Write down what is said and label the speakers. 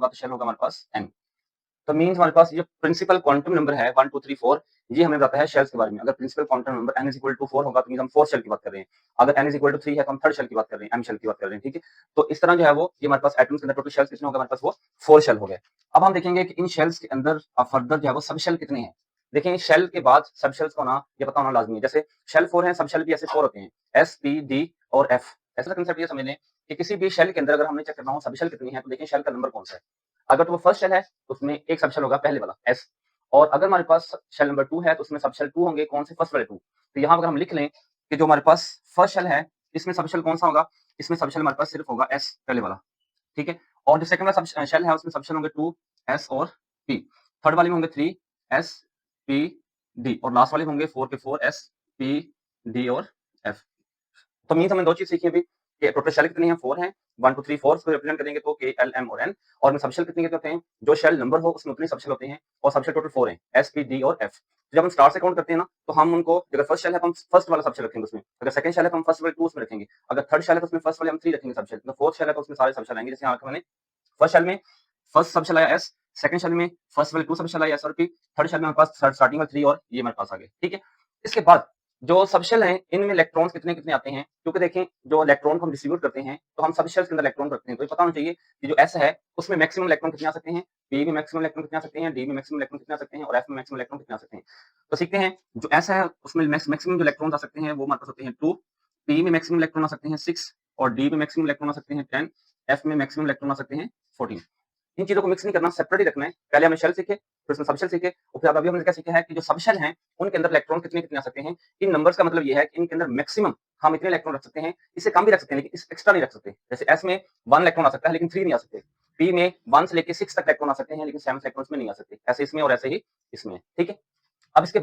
Speaker 1: होगा तो शेल होगा हमारे पास n। तो मीन्स हमारे पास ये प्रिंसिपल क्वांटम नंबर है 1 2 3 4, ये हमें बताता है शेल्स के बारे में। अगर principal quantum number n equal to 4 होगा तो मीन्स हम फोर्थ शेल की बात कर रहे हैं। अगर n इक्वल टू 3 है तो हम थर्ड शेल की बात कर रहे हैं, m शेल की बात कर रहे हैं, ठीक है। तो इस तरह जो है वो ये हमारे पास एटम्स के अंदर टोटल शेल्स कितने होगा, हमारे पास वो 4 शेल हो गए। अब हम देखेंगे कि इन शेल्स के अंदर फर्दर जो है वो सब शेल कितने हैं। देखिए शेल के बाद सब शेल्स का होना ये पता होना लाजमी है। जैसे शेल 4 है, सब शेल भी ऐसे 4 होते हैं, s p d और f। ऐसा कंसेप्ट ये समझ लें कि किसी भी शेल के अंदर अगर हमने चेक करना हो सब शेल कितनी है तो देखिए शेल का नंबर कौन सा है। अगर तो वो फर्स्ट शेल है तो उसमें एक सब शेल होगा पहले वाला s, और अगर हमारे पास शेल नंबर 2 है तो उसमें सब शेल 2 होंगे, कौन से, फर्स्ट वाले 2। तो यहाँ अगर हम लिख लें कि जो हमारे पास फर्स्ट शेल है इसमें सब शेल कौन सा होगा, इसमें सब शेल हमारे पास सिर्फ होगा s पहले वाला, ठीक है। और जो सेकंड वाला सब शेल है उसमें सब शेल होंगे 2 s और p, थर्ड वाले में होंगे 3 s p d, और लास्ट वाले होंगे 4 के 4 s p d और f। तो मीन्स हमने दो चीज सीखी अभी कि टोटल शेल कितनी है, 4 हैं, 1 2 3 4 को रिप्रेजेंट करेंगे तो k l m और n, और में सब शेल कितने होते हैं, जो शेल नंबर हो उसमें उतने सब शेल होते हैं, और सब शेल टोटल 4 हैं, s p d और f। तो जब हम स्टार से काउंट करते हैं ना तो हम उनको, अगर फर्स्ट शेल है तो हम फर्स्ट वाला सब शेल रखेंगे उसमें, अगर सेकंड शेल है तो हम फर्स्ट वाले 2 उसमें रखेंगे, अगर थर्ड शेल है तो उसमें फर्स्ट वाले हम 3 रखेंगे सब शेल, तो फोर्थ शेल है तो उसमें सारे सब शेल आएंगे। जैसे यहाँ मैंने फर्स्ट शेल में फर्स्ट सब शेल आया s, सेकंड शेल में फर्स्ट वाले 2 सब शेल आया s और p, थर्ड शेल में हमारे पास स्टार्टिंग में 3 और ये हमारे पास आ गए, ठीक है। इसके बाद जो सब शेल हैं इनमें इलेक्ट्रॉन्स कितने कितने आते हैं, क्योंकि देखें जो इलेक्ट्रॉन को हम डिस्ट्रीब्यूट करते हैं तो हम सब शेल्स के अंदर इलेक्ट्रॉन रखते हैं, तो ये पता होना चाहिए कि जो s है उसमें मैक्सिमम इलेक्ट्रॉन कितने आ सकते हैं, p में मैक्सिमम इलेक्ट्रॉन कितने आ सकते हैं, d में मैक्सिमम इलेक्ट्रॉन कितने आ सकते हैं, और f में मैक्सिमम इलेक्ट्रॉन कितने आ सकते हैं। तो सीखते हैं जो s है उसमें मैक्सिमम जो इलेक्ट्रॉन आ सकते हैं वो हमारे पास होते हैं 2, p में मैक्सिमम इलेक्ट्रॉन आ सकते हैं 6, और d में मैक्सिमम इलेक्ट्रॉन आ सकते हैं 10, f में मैक्सिमम इलेक्ट्रॉन आ सकते हैं 14। इन चीजों को मिक्स नहीं करना, सेपरेट ही रखना है। पहले हमने शेल सीखे, फिर उसमें सब शेल सीखे, और फिर अभी हमने क्या सीखा है कि जो सब शेल हैं उनके अंदर इलेक्ट्रॉन कितने कितने आ सकते हैं। इन नंबर्स का मतलब ये है कि इनके अंदर मैक्सिमम हम इतने इलेक्ट्रॉन रख सकते हैं, इससे कम भी रख सकते हैं लेकिन इस एक्स्ट्रा नहीं रख सकते। जैसे एस में 1 इलेक्ट्रॉन आ सकता है लेकिन 3 नहीं आ सकते, पी में 1 से लेके 6 तक इलेक्ट्रॉन आ सकते हैं लेकिन 7 इलेक्ट्रॉन में नहीं आ सकते, ऐसे इसमें और ऐसे ही इसमें, ठीक है। अब इसके बाद